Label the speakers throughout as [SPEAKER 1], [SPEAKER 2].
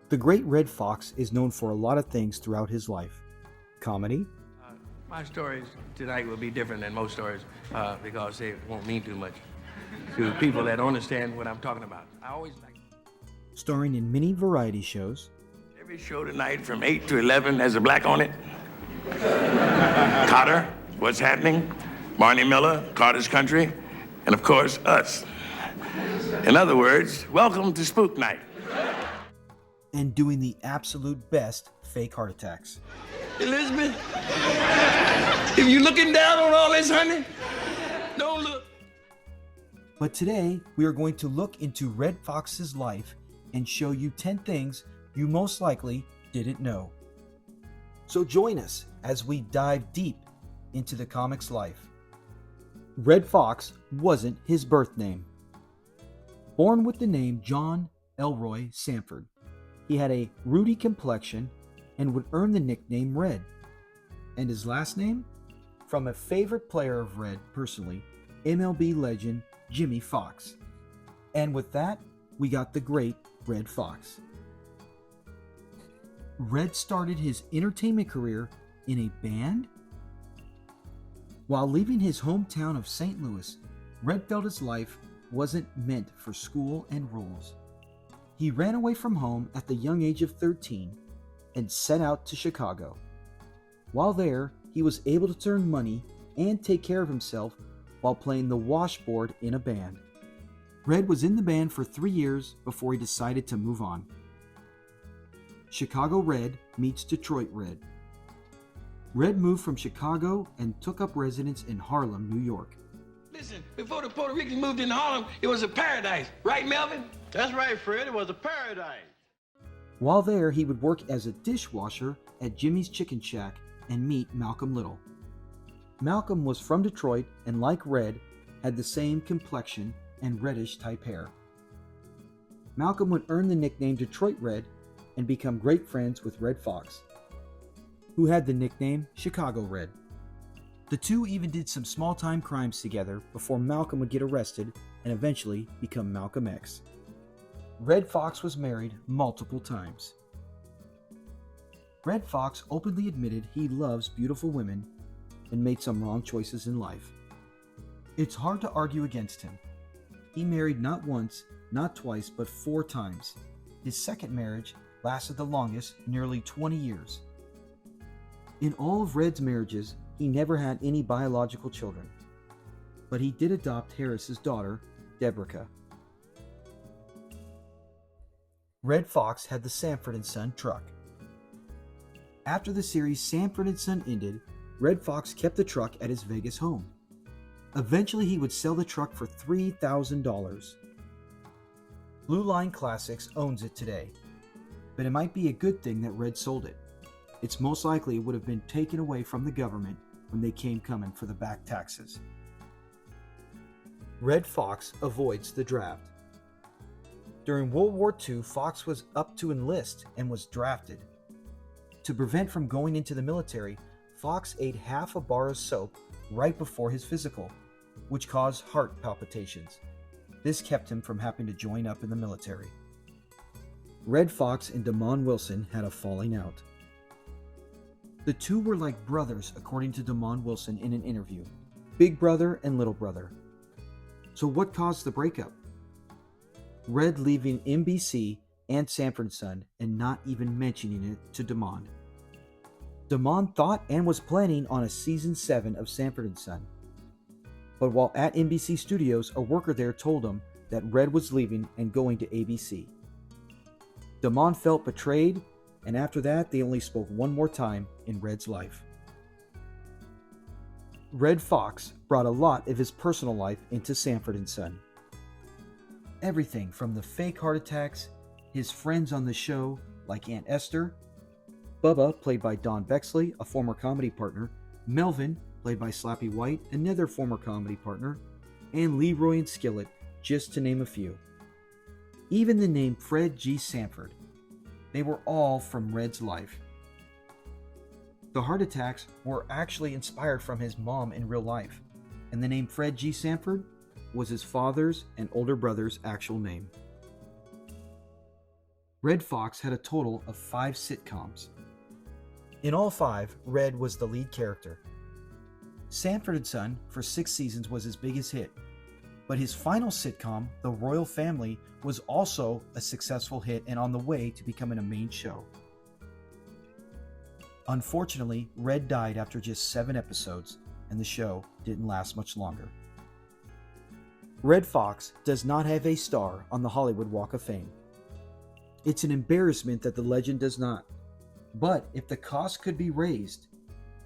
[SPEAKER 1] The Great Red Foxx is known for a lot of things throughout his life. Comedy,
[SPEAKER 2] My stories tonight will be different than most stories because they won't mean too much to people that don't understand what I'm talking about. I always like
[SPEAKER 1] starring in many variety shows,
[SPEAKER 2] every show tonight from 8 to 11 has a black on it. Cotter, What's Happening, Barney Miller, Carter's Country, and of course, us. In other words, welcome to Spook Night.
[SPEAKER 1] and doing the absolute best fake heart attacks.
[SPEAKER 2] Elizabeth, if you're looking down on all this, honey, don't look.
[SPEAKER 1] But today, we are going to look into Red Fox's life and show you 10 things you most likely didn't know. So join us as we dive deep into the comic's life. Red Foxx wasn't his birth name. Born with the name John Elroy Sanford, he had a ruddy complexion and would earn the nickname Red. And his last name? From a favorite player of Red personally, MLB legend Jimmy Foxx. And with that, we got the Great Redd Foxx. Red started his entertainment career in a band? While leaving his hometown of St. Louis, Red felt his life wasn't meant for school and rules. He ran away from home at the young age of 13 and set out to Chicago. While there, he was able to earn money and take care of himself while playing the washboard in a band. Red was in the band for 3 years before he decided to move on. Chicago Red meets Detroit Red. Red moved from Chicago and took up residence in Harlem, New York.
[SPEAKER 2] Listen, before the Puerto Ricans moved into Harlem, it was a paradise. Right, Melvin?
[SPEAKER 3] That's right, Fred. It was a paradise.
[SPEAKER 1] While there, he would work as a dishwasher at Jimmy's Chicken Shack and meet Malcolm Little. Malcolm was from Detroit and, like Red, had the same complexion and reddish type hair. Malcolm would earn the nickname Detroit Red and become great friends with Red Foxx, who had the nickname Chicago Red. The two even did some small-time crimes together before Malcolm would get arrested and eventually become Malcolm X. Red Foxx was married multiple times. Red Foxx openly admitted he loves beautiful women and made some wrong choices in life. It's hard to argue against him. He married not once, not twice, but 4 times. His second marriage lasted the longest, nearly 20 years. In all of Red's marriages, he never had any biological children, but he did adopt Harris's daughter, Deborah. Red Foxx had the Sanford and Son truck. After the series Sanford and Son ended, Red Foxx kept the truck at his Vegas home. Eventually, he would sell the truck for $3,000. Blue Line Classics owns it today, but it might be a good thing that Red sold it. It's most likely it would have been taken away from the government when they came coming for the back taxes. Red Foxx avoids the draft. During World War II, Foxx was up to enlist and was drafted. To prevent from going into the military, Foxx ate half a bar of soap right before his physical, which caused heart palpitations. This kept him from having to join up in the military. Red Foxx and Damon Wilson had a falling out. The two were like brothers, according to Damon Wilson in an interview. Big brother and little brother. So what caused the breakup? Red leaving NBC and Sanford and Son and not even mentioning it to Damon. Damon thought and was planning on a season 7 of Sanford and Son. But while at NBC Studios, a worker there told him that Red was leaving and going to ABC. Damon felt betrayed, and after that, they only spoke one more time in Red's life. Red Foxx brought a lot of his personal life into Sanford and Son. Everything from the fake heart attacks, his friends on the show like Aunt Esther, Bubba, played by Don Bexley, a former comedy partner, Melvin, played by Slappy White, another former comedy partner, and Leroy and Skillet, just to name a few. Even the name Fred G. Sanford. They were all from Red's life. The heart attacks were actually inspired from his mom in real life, and the name Fred G. Sanford was his father's and older brother's actual name. Red Foxx had a total of 5 sitcoms. In all 5, Red was the lead character. Sanford and Son for 6 seasons was his biggest hit, but his final sitcom, The Royal Family, was also a successful hit and on the way to becoming a main show. Unfortunately, Red died after just 7 episodes, and the show didn't last much longer. Red Foxx does not have a star on the Hollywood Walk of Fame. It's an embarrassment that the legend does not. But if the cost could be raised,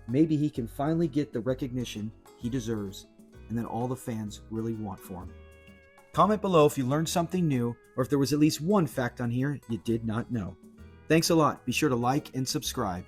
[SPEAKER 1] maybe he can finally get the recognition he deserves and that all the fans really want for him. Comment below if you learned something new or if there was at least one fact on here you did not know. Thanks a lot. Be sure to like and subscribe.